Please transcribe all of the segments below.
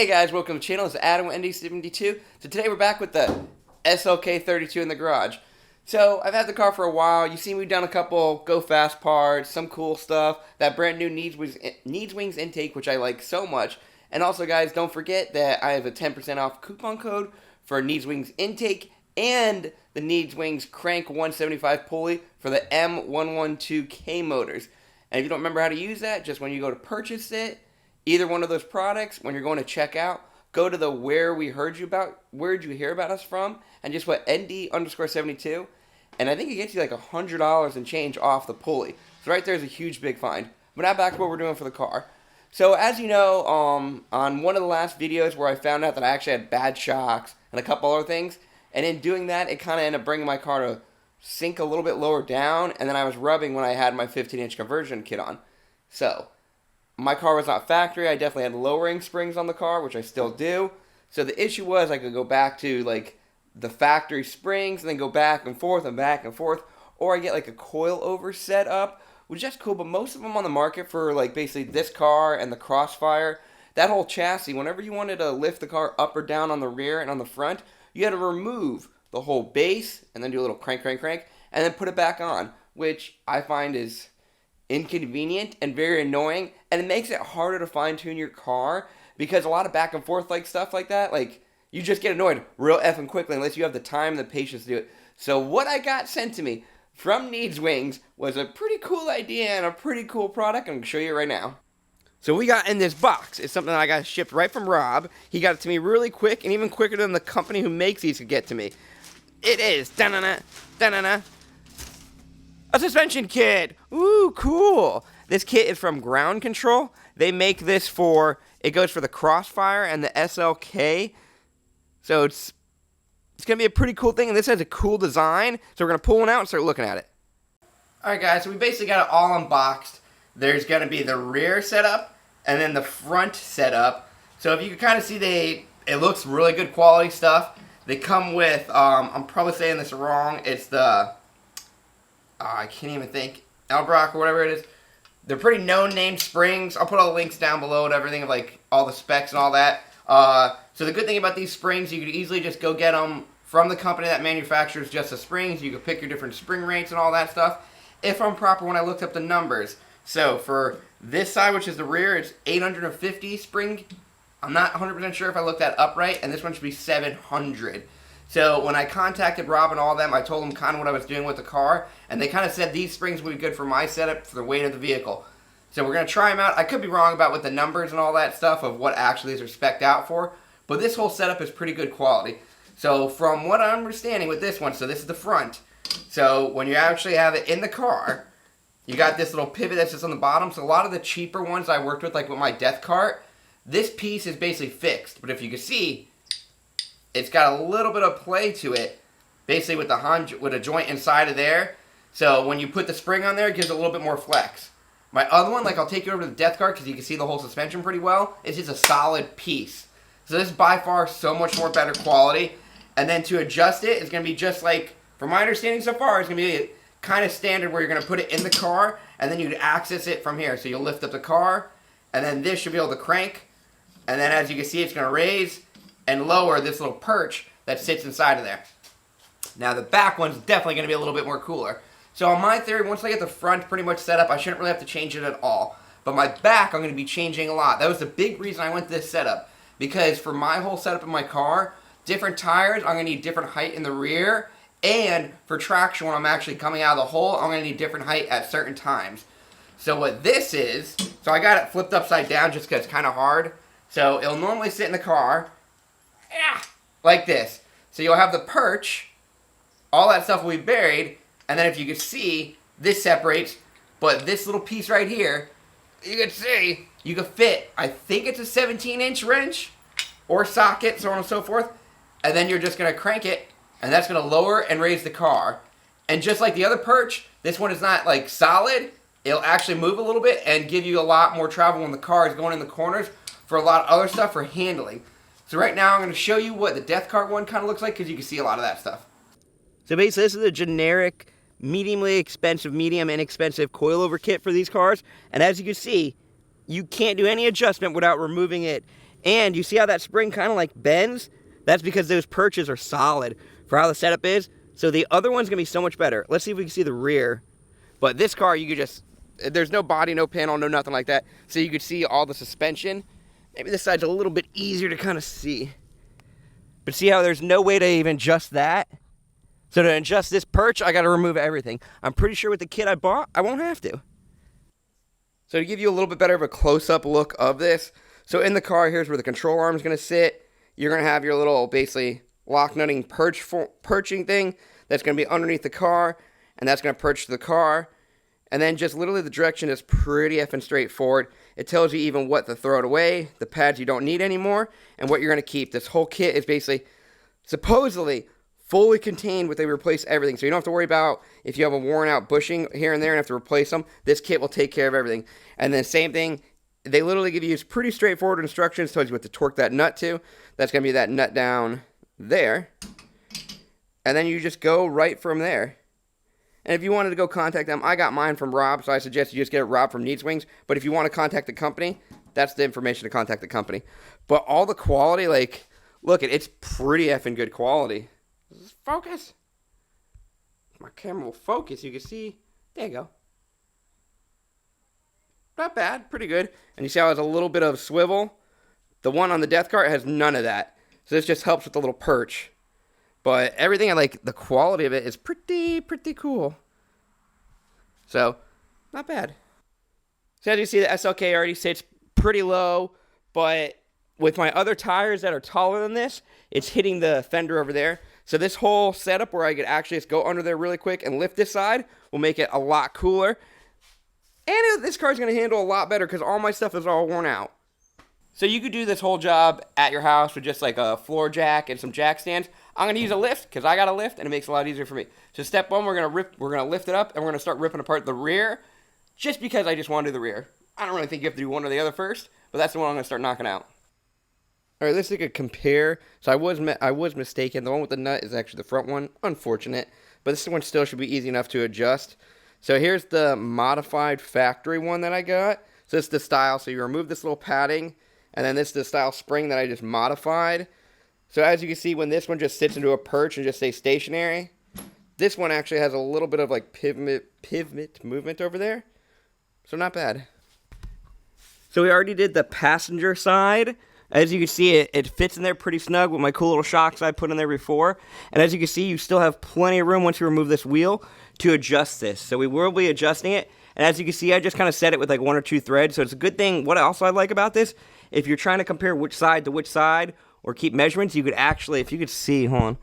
Hey guys, welcome to the channel. It's Adam with ND72. So today we're back with the SLK32 in the garage. So I've had the car for a while. You've seen we've done a couple go fast parts, some cool stuff, that brand new needs wings intake, which I like so much. And also guys, don't forget that I have a 10% off coupon code for needs wings intake and the needs wings crank 175 pulley for the M112K motors. And if you don't remember how to use that, just when you go to purchase it, either one of those products, when you're going to check out, go to the where'd you hear about us from, and just put ND_72, and I think it gets you like $100 and change off the pulley. So right there's a huge big find. But now back to what we're doing for the car. So as you know, on one of the last videos where I found out that I actually had bad shocks and a couple other things, and in doing that, it kind of ended up bringing my car to sink a little bit lower down, and then I was rubbing when I had my 15-inch conversion kit on. So my car was not factory. I definitely had lowering springs on the car, which I still do. So the issue was I could go back to like the factory springs and then go back and forth, or I get like a coil-over set up, which is cool, but most of them on the market for like basically this car and the Crossfire, that whole chassis, whenever you wanted to lift the car up or down on the rear and on the front, you had to remove the whole base and then do a little crank, and then put it back on, which I find is inconvenient and very annoying, and it makes it harder to fine-tune your car because a lot of back and forth like stuff like that, like you just get annoyed real effing quickly unless you have the time and the patience to do it. So what I got sent to me from Needs Wings was a pretty cool idea and a pretty cool product. I'm going to show you right now. So we got in this box. It's something I got shipped right from Rob. He got it to me really quick, and even quicker than the company who makes these could get to me. It is a suspension kit. Ooh, cool. This kit is from Ground Control. They make this it goes for the Crossfire and the SLK. So it's going to be a pretty cool thing, and this has a cool design. So we're going to pull one out and start looking at it. Alright guys, so we basically got it all unboxed. There's going to be the rear setup and then the front setup. So if you can kind of see, it looks really good quality stuff. They come with, I'm probably saying this wrong, it's the, I can't even think, Albrock or whatever it is. They're pretty known-name springs. I'll put all the links down below and everything of like all the specs and all that. So the good thing about these springs, you could easily just go get them from the company that manufactures just the springs. You could pick your different spring rates and all that stuff. If I'm proper when I looked up the numbers. So for this side, which is the rear, it's 850 spring. I'm not 100% sure if I looked that up right, and this one should be 700. So when I contacted Rob and all of them, I told them kind of what I was doing with the car, and they kind of said these springs would be good for my setup for the weight of the vehicle. So we're going to try them out. I could be wrong about with the numbers and all that stuff of what actually these are spec'd out for, but this whole setup is pretty good quality. So from what I'm understanding with this one, so this is the front. So when you actually have it in the car, you got this little pivot that's just on the bottom. So a lot of the cheaper ones I worked with, like with my death cart, this piece is basically fixed. But if you can see, it's got a little bit of play to it, basically with a joint inside of there. So when you put the spring on there, it gives it a little bit more flex. My other one, like I'll take you over to the death cart because you can see the whole suspension pretty well. It's just a solid piece. So this is by far so much more better quality. And then to adjust it, it's going to be just like, from my understanding so far, it's going to be kind of standard where you're going to put it in the car and then you'd access it from here. So you'll lift up the car and then this should be able to crank. And then as you can see, it's going to raise and lower this little perch that sits inside of there. Now the back one's definitely going to be a little bit more cooler. So on my theory, once I get the front pretty much set up, I shouldn't really have to change it at all. But my back, I'm going to be changing a lot. That was the big reason I went to this setup. Because for my whole setup in my car, different tires, I'm going to need different height in the rear. And for traction, when I'm actually coming out of the hole, I'm going to need different height at certain times. So what this is, so I got it flipped upside down just because it's kind of hard. So it'll normally sit in the car, like this. So you'll have the perch, all that stuff will be buried, and then if you can see, this separates, but this little piece right here, you can see, you can fit, I think it's a 17-inch wrench, or socket, so on and so forth, and then you're just going to crank it, and that's going to lower and raise the car. And just like the other perch, this one is not like solid, it'll actually move a little bit and give you a lot more travel when the car is going in the corners for a lot of other stuff for handling. So right now I'm going to show you what the death cart one kind of looks like because you can see a lot of that stuff. So basically this is a generic, medium inexpensive coilover kit for these cars. And as you can see, you can't do any adjustment without removing it And you see how that spring kind of like bends? That's because those perches are solid for how the setup is. So the other one's going to be so much better. Let's see if we can see the rear. But this car, you could just, there's no body, no panel, no nothing like that. So you could see all the suspension. Maybe this side's a little bit easier to kind of see. But see how there's no way to even adjust that? So to adjust this perch, I got to remove everything. I'm pretty sure with the kit I bought, I won't have to. So to give you a little bit better of a close-up look of this, so in the car, here's where the control arm is going to sit. You're going to have your little, basically, lock nutting perching thing that's going to be underneath the car, and that's going to perch to the car. And then just literally the direction is pretty effing straightforward. It tells you even what to throw it away, the pads you don't need anymore, and what you're going to keep. This whole kit is basically, supposedly, fully contained with they replace everything. So you don't have to worry about if you have a worn out bushing here and there and have to replace them. This kit will take care of everything. And then same thing, they literally give you pretty straightforward instructions, tells you what to torque that nut to. That's going to be that nut down there. And then you just go right from there. And if you wanted to go contact them, I got mine from Rob, so I suggest you just get it Rob from Needs Wings. But if you want to contact the company, that's the information to contact the company. But all the quality, like, look, it's pretty effing good quality. Does this focus? My camera will focus, you can see. There you go. Not bad, pretty good. And you see how it has a little bit of swivel? The one on the Death Cart has none of that. So this just helps with the little perch. But everything, I like, the quality of it is pretty cool. So, not bad. So as you see, the SLK already sits pretty low. But with my other tires that are taller than this, it's hitting the fender over there. So this whole setup where I could actually just go under there really quick and lift this side will make it a lot cooler. And this car's going to handle a lot better because all my stuff is all worn out. So you could do this whole job at your house with just like a floor jack and some jack stands. I'm going to use a lift because I got a lift and it makes it a lot easier for me. So step one, we're going to lift it up and we're going to start ripping apart the rear just because I just want to do the rear. I don't really think you have to do one or the other first, but that's the one I'm going to start knocking out. All right, let's take a compare. So I was mistaken. The one with the nut is actually the front one. Unfortunate. But this one still should be easy enough to adjust. So here's the modified factory one that I got. So it's the style. So you remove this little padding. And then this is the style spring that I just modified. So as you can see, when this one just sits into a perch and just stays stationary, this one actually has a little bit of like pivot movement over there. So not bad. So we already did the passenger side. As you can see, it fits in there pretty snug with my cool little shocks I put in there before. And as you can see, you still have plenty of room once you remove this wheel to adjust this. So we will be adjusting it. And as you can see, I just kind of set it with like 1 or 2 threads. So it's a good thing. What else I like about this, if you're trying to compare which side to which side or keep measurements, you could actually, if you could see, hold on.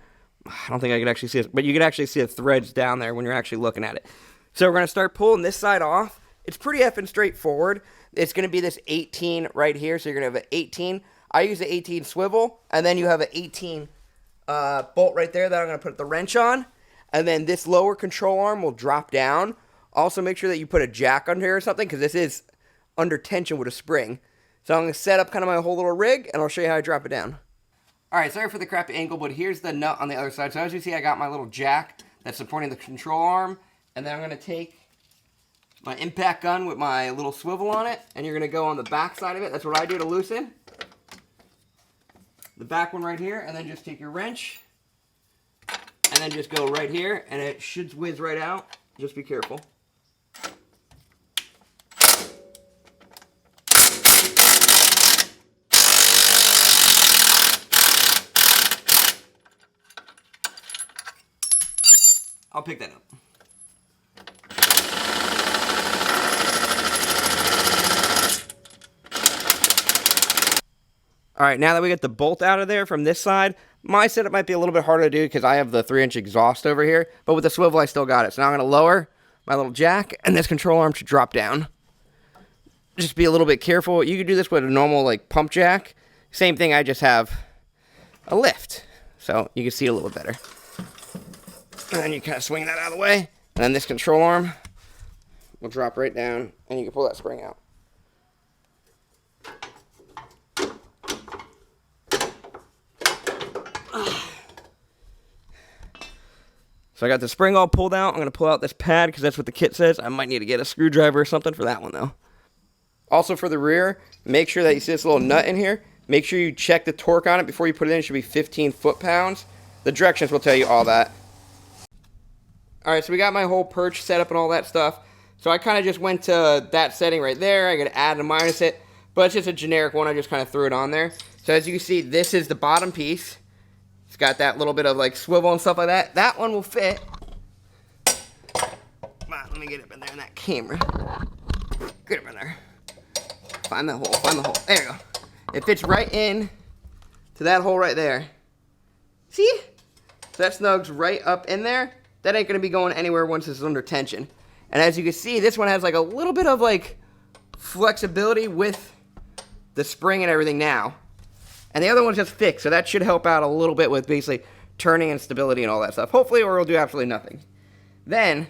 I don't think I could actually see it, but you could actually see the threads down there when you're actually looking at it. So we're going to start pulling this side off. It's pretty effing straightforward. It's going to be this 18 right here. So you're going to have an 18. I use the 18 swivel, and then you have an 18 bolt right there that I'm going to put the wrench on. And then this lower control arm will drop down. Also, make sure that you put a jack under here or something, because this is under tension with a spring. So I'm going to set up kind of my whole little rig, and I'll show you how I drop it down. Alright, sorry for the crappy angle, but here's the nut on the other side. So as you see, I got my little jack that's supporting the control arm. And then I'm going to take my impact gun with my little swivel on it, and you're going to go on the back side of it. That's what I do to loosen. The back one right here, and then just take your wrench, and then just go right here, and it should whiz right out. Just be careful. I'll pick that up. Alright, now that we get the bolt out of there from this side, my setup might be a little bit harder to do because I have the 3-inch exhaust over here, but with the swivel I still got it. So now I'm going to lower my little jack, and this control arm should drop down. Just be a little bit careful. You could do this with a normal like pump jack. Same thing, I just have a lift. So you can see it a little better. And then you kind of swing that out of the way, and then this control arm will drop right down, and you can pull that spring out. So I got the spring all pulled out. I'm going to pull out this pad because that's what the kit says. I might need to get a screwdriver or something for that one, though. Also for the rear, make sure that you see this little nut in here. Make sure you check the torque on it before you put it in. It should be 15 foot-pounds. The directions will tell you all that. Alright, so we got my whole perch set up and all that stuff. So I kind of just went to that setting right there. I could add and minus it, but it's just a generic one. I just kind of threw it on there. So as you can see, this is the bottom piece. It's got that little bit of like swivel and stuff like that. That one will fit. Come on, let me get up in there in that camera. Get up in there. Find the hole, find the hole. There you go. It fits right in to that hole right there. See? So that snugs right up in there. That ain't going to be going anywhere once it's under tension. And as you can see, this one has like a little bit of like flexibility with the spring and everything now. And the other one's just fixed, so that should help out a little bit with basically turning and stability and all that stuff. Hopefully, or it'll do absolutely nothing. Then,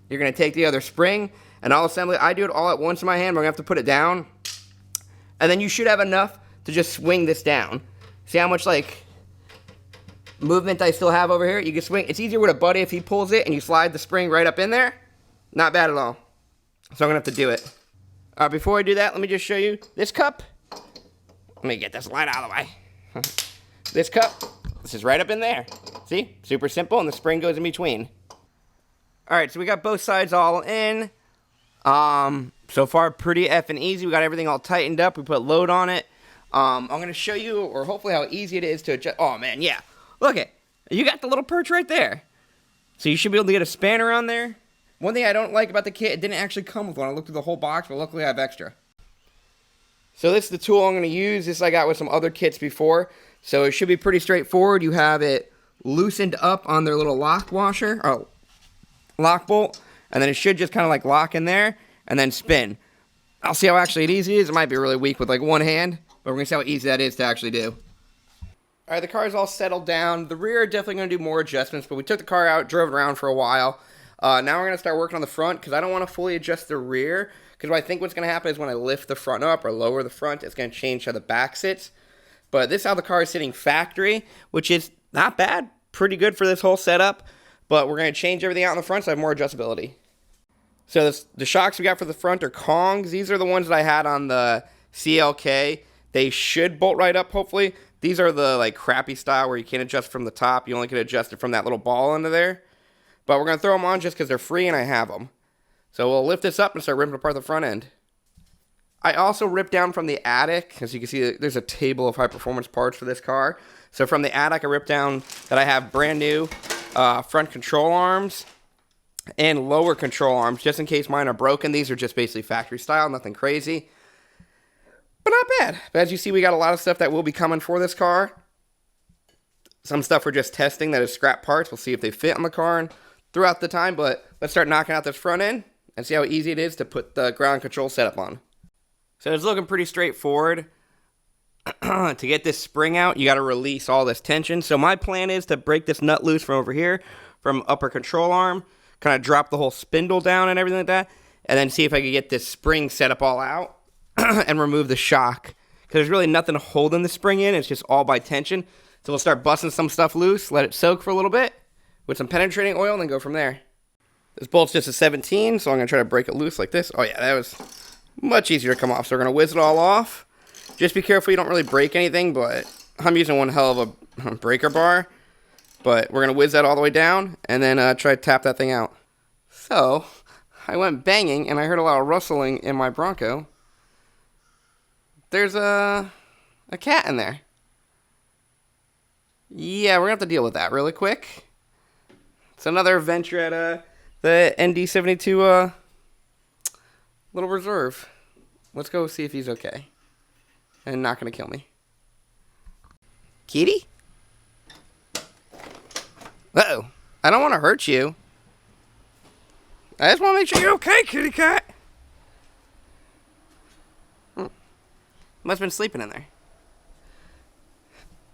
you're going to take the other spring and I'll assemble it. I do it all at once in my hand, but I'm going to have to put it down. And then you should have enough to just swing this down. See how much like movement I still have over here? You can swing. It's easier with a buddy if he pulls it and you slide the spring right up in there. Not bad at all. So I'm going to have to do it. Before I do that, let me just show you this cup. Let me get this light out of the way. This cup, this is right up in there. See? Super simple, and the spring goes in between. Alright, so we got both sides all in. So far, pretty effing easy. We got everything all tightened up. We put load on it. I'm going to show you, or hopefully how easy it is to adjust. Oh, man, yeah. Look it. You got the little perch right there. So you should be able to get a spanner on there. One thing I don't like about the kit, it didn't actually come with one. I looked through the whole box, but luckily I have extra. So this is the tool I'm going to use. This I got with some other kits before. So it should be pretty straightforward. You have it loosened up on their little lock washer, or lock bolt. And then it should just kind of like lock in there and then spin. I'll see how actually easy it is. It might be really weak with like one hand, but we're going to see how easy that is to actually do. Alright, the car is all settled down. The rear, definitely going to do more adjustments, but we took the car out, drove it around for a while. Now we're going to start working on the front because I don't want to fully adjust the rear. Because I think what's going to happen is when I lift the front up or lower the front, it's going to change how the back sits. But this is how the car is sitting factory, which is not bad. Pretty good for this whole setup. But we're going to change everything out in the front so I have more adjustability. So the shocks we got for the front are Kongs. These are the ones that I had on the SLK. They should bolt right up, hopefully. These are the like crappy style where you can't adjust from the top. You only can adjust it from that little ball under there. But we're going to throw them on just because they're free and I have them. So we'll lift this up and start ripping apart the front end. I also ripped down from the attic. As you can see, there's a table of high-performance parts for this car. So from the attic, I ripped down that I have brand new front control arms and lower control arms, just in case mine are broken. These are just basically factory style, nothing crazy. But not bad. But as you see, we got a lot of stuff that will be coming for this car. Some stuff we're just testing that is scrap parts. We'll see if they fit on the car and throughout the time. But let's start knocking out this front end and see how easy it is to put the ground control setup on. So it's looking pretty straightforward. To get this spring out, you got to release all this tension. So my plan is to break this nut loose from over here, from upper control arm, kind of drop the whole spindle down and everything like that, and then see if I can get this spring set up all out and remove the shock. Because there's really nothing holding the spring in. It's just all by tension. So we'll start busting some stuff loose, let it soak for a little bit with some penetrating oil, and then go from there. This bolt's just a 17, so I'm going to try to break it loose like this. Oh yeah, that was much easier to come off. So we're going to whiz it all off. Just be careful you don't really break anything, but I'm using one hell of a breaker bar. But we're going to whiz that all the way down, and then try to tap that thing out. So, I went banging, and I heard a lot of rustling in my Bronco. There's a cat in there. Yeah, we're going to have to deal with that really quick. It's another adventure at the ND72 little reserve. Let's go see if he's okay. And not going to kill me. Kitty? Uh-oh. I don't want to hurt you. I just want to make sure you're okay, kitty cat. Must have been sleeping in there.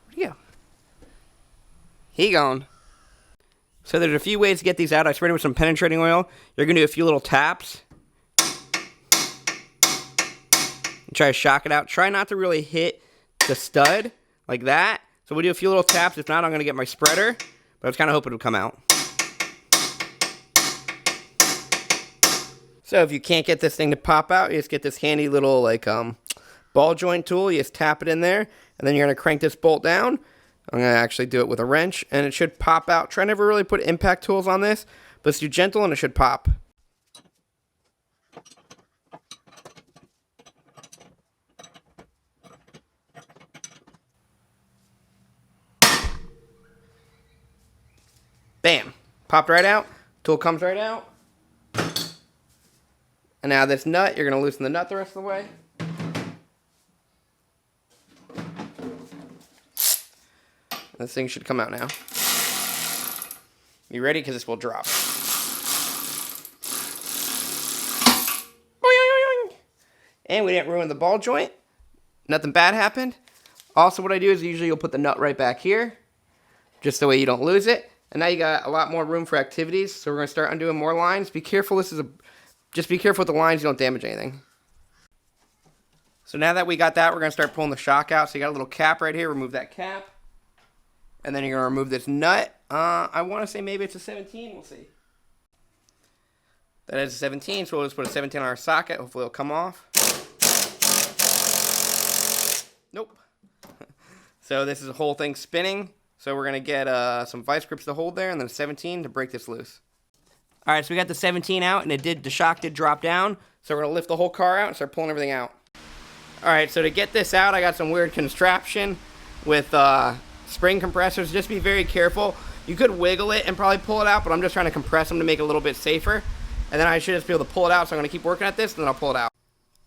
Where'd he go? He gone. So there's a few ways to get these out. I sprayed it with some penetrating oil. You're going to do a few little taps. Try to shock it out. Try not to really hit the stud like that. So we'll do a few little taps. If not, I'm going to get my spreader. But I was kind of hoping it would come out. So if you can't get this thing to pop out, you just get this handy little like ball joint tool. You just tap it in there, and then you're going to crank this bolt down. I'm going to actually do it with a wrench, and it should pop out. Try never really put impact tools on this, but let's do gentle, and it should pop. Bam. Popped right out. Tool comes right out. And now this nut, you're going to loosen the nut the rest of the way. This thing should come out now. You ready? Because this will drop. And we didn't ruin the ball joint. Nothing bad happened. Also, what I do is usually you'll put the nut right back here, just the way you don't lose it. And now you got a lot more room for activities. So we're going to start undoing more lines. Be careful. Just be careful with the lines. You don't damage anything. So now that we got that, we're going to start pulling the shock out. So you got a little cap right here. Remove that cap. And then you're going to remove this nut. I want to say maybe it's a 17. We'll see. That is a 17. So we'll just put a 17 on our socket. Hopefully it'll come off. Nope. So this is the whole thing spinning. So we're going to get some vice grips to hold there and then a 17 to break this loose. All right, so we got the 17 out, and the shock did drop down. So we're going to lift the whole car out and start pulling everything out. All right, so to get this out, I got some weird contraption with spring compressors. Just be very careful. You could wiggle it and probably pull it out, but I'm just trying to compress them to make it a little bit safer. And then I should just be able to pull it out, so I'm going to keep working at this, and then I'll pull it out.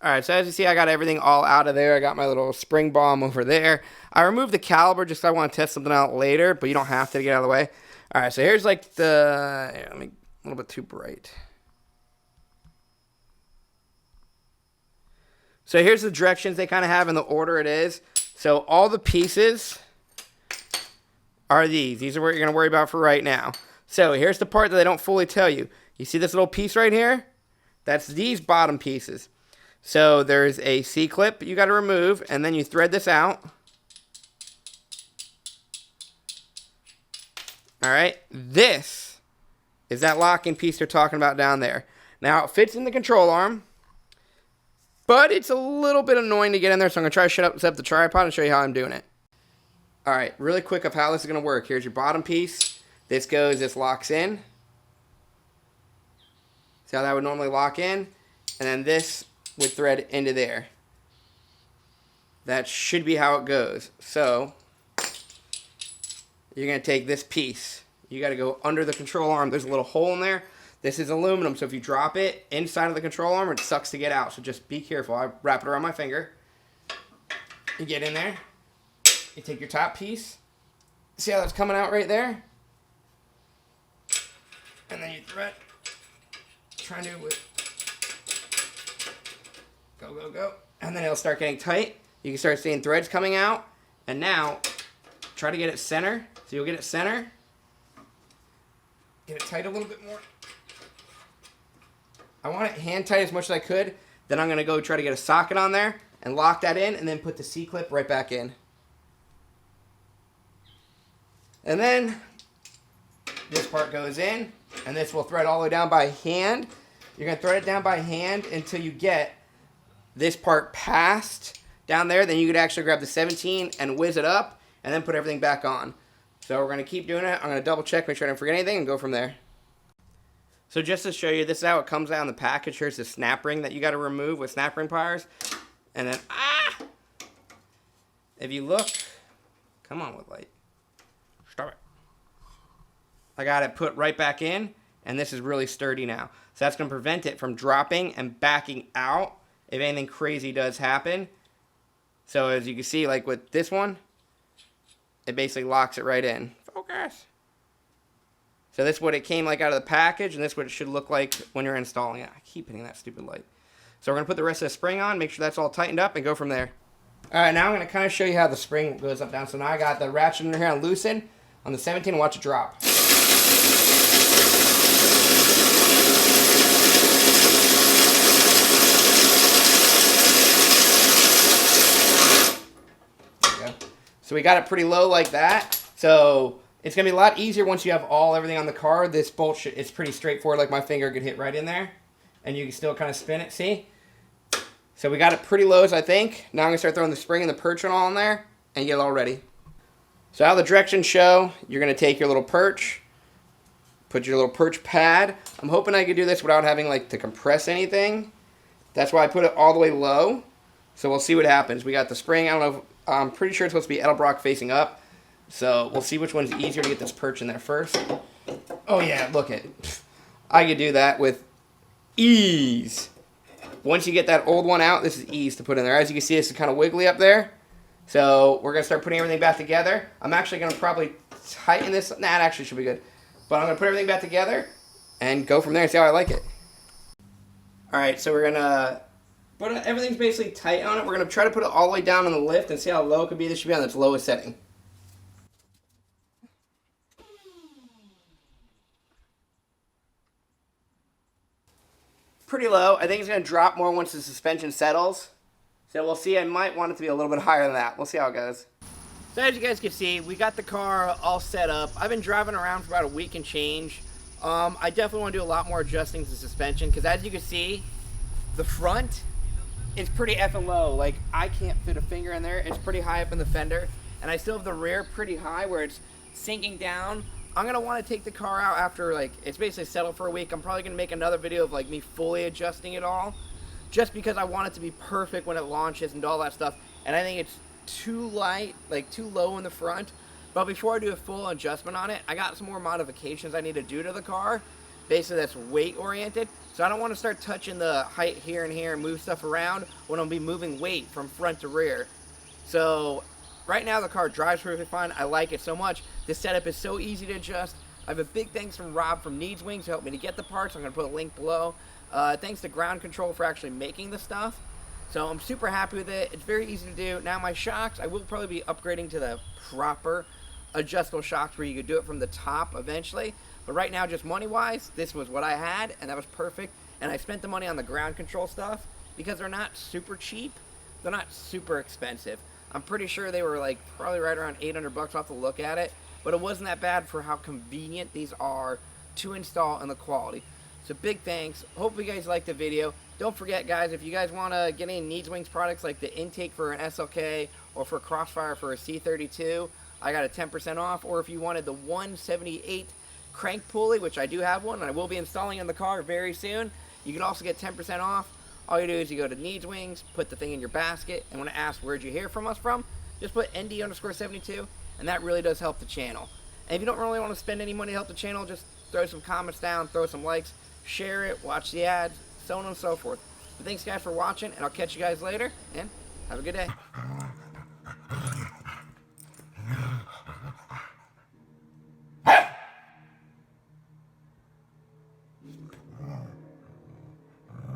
All right, so as you see, I got everything all out of there. I got my little spring bomb over there. I removed the caliper just because I want to test something out later, but you don't have to get out of the way. All right, so here's like the... Here, let me... A little bit too bright. So here's the directions they kind of have in the order it is. So all the pieces are these. These are what you're going to worry about for right now. So here's the part that they don't fully tell you. You see this little piece right here? That's these bottom pieces. So there's a C-clip you got to remove, and then you thread this out. All right, this is that locking piece they're talking about down there. Now, it fits in the control arm, but it's a little bit annoying to get in there, so I'm going to try to set up the tripod and show you how I'm doing it. All right, really quick of how this is going to work. Here's your bottom piece. This locks in. See how that would normally lock in? And then this would thread into there. That should be how it goes. So, you're going to take this piece. You got to go under the control arm. There's a little hole in there. This is aluminum, so if you drop it inside of the control arm, it sucks to get out. So just be careful. I wrap it around my finger. You get in there. You take your top piece. See how that's coming out right there? And then you thread. Try and do it with... Go, go, go. And then it'll start getting tight. You can start seeing threads coming out. And now, try to get it center. So you'll get it center. Get it tight a little bit more. I want it hand tight as much as I could. Then I'm going to go try to get a socket on there and lock that in and then put the C-clip right back in. And then this part goes in and this will thread all the way down by hand. You're going to thread it down by hand until you get this part past down there. Then you could actually grab the 17 and whiz it up and then put everything back on. So we're going to keep doing it. I'm going to double check, make sure I don't forget anything, and go from there. So just to show you, this is how it comes out in the package. Here's the snap ring that you got to remove with snap ring pliers. And then, if you look, come on with light. Stop it. I got it put right back in, and this is really sturdy now. So that's going to prevent it from dropping and backing out if anything crazy does happen. So as you can see, like with this one, it basically locks it right in. Focus. So this is what it came like out of the package, and this is what it should look like when you're installing it. I keep hitting that stupid light. So we're going to put the rest of the spring on, make sure that's all tightened up, and go from there. All right, now I'm going to kind of show you how the spring goes up, down. So now I got the ratchet in here on loosen on the 17, and watch it drop. So we got it pretty low like that. So it's going to be a lot easier once you have everything on the car. This bolt, it's pretty straightforward, like my finger could hit right in there. And you can still kind of spin it, see? So we got it pretty low, I think. Now I'm going to start throwing the spring and the perch and all in there and get it all ready. So how the directions show, you're going to take your little perch, put your little perch pad. I'm hoping I could do this without having like to compress anything. That's why I put it all the way low. So we'll see what happens. We got the spring. I don't know. I'm pretty sure it's supposed to be Edelbrock facing up. So we'll see which one's easier to get this perch in there first. Oh yeah, look at it. I could do that with ease. Once you get that old one out, this is ease to put in there. As you can see, this is kind of wiggly up there. So we're going to start putting everything back together. I'm actually going to probably tighten this. Nah, it actually should be good. But I'm going to put everything back together and go from there and see how I like it. Alright, so we're going to put everything's basically tight on it. We're going to try to put it all the way down on the lift and see how low it could be. This should be on its lowest setting. Pretty low. I think it's going to drop more once the suspension settles. So we'll see. I might want it to be a little bit higher than that. We'll see how it goes. So as you guys can see, we got the car all set up. I've been driving around for about a week and change. I definitely want to do a lot more adjusting to suspension because as you can see, the front is pretty effing low. Like, I can't fit a finger in there. It's pretty high up in the fender. And I still have the rear pretty high where it's sinking down. I'm going to want to take the car out after, like, it's basically settled for a week. I'm probably going to make another video of, like, me fully adjusting it all. Just because I want it to be perfect when it launches and all that stuff. And I think it's too light, like, too low in the front. But before I do a full adjustment on it, I got some more modifications I need to do to the car. Basically, that's weight-oriented. So I don't want to start touching the height here and here and move stuff around when I'll be moving weight from front to rear. So right now, the car drives perfectly fine. I like it so much. This setup is so easy to adjust. I have a big thanks from Rob from Needs Wings to help me to get the parts. I'm going to put a link below. Thanks to Ground Control for actually making the stuff. So I'm super happy with it. It's very easy to do. Now my shocks, I will probably be upgrading to the proper adjustable shocks where you could do it from the top eventually. But right now, just money-wise, this was what I had, and that was perfect. And I spent the money on the ground control stuff because they're not super cheap. They're not super expensive. I'm pretty sure they were like probably right around 800 bucks off to look at it. But it wasn't that bad for how convenient these are to install and the quality. So big thanks. Hope you guys liked the video. Don't forget, guys, if you guys want to get any Needs Wings products like the intake for an SLK or for Crossfire for a C32, I got a 10% off. Or if you wanted the 178 crank pulley, which I do have one, and I will be installing in the car very soon, you can also get 10% off. All you do is you go to Needs Wings, put the thing in your basket, and when it asks where'd you hear from us from, just put ND_72, and that really does help the channel. And if you don't really want to spend any money to help the channel, just throw some comments down, throw some likes, share it, watch the ads, so on and so forth. But thanks guys for watching, and I'll catch you guys later, and have a good day.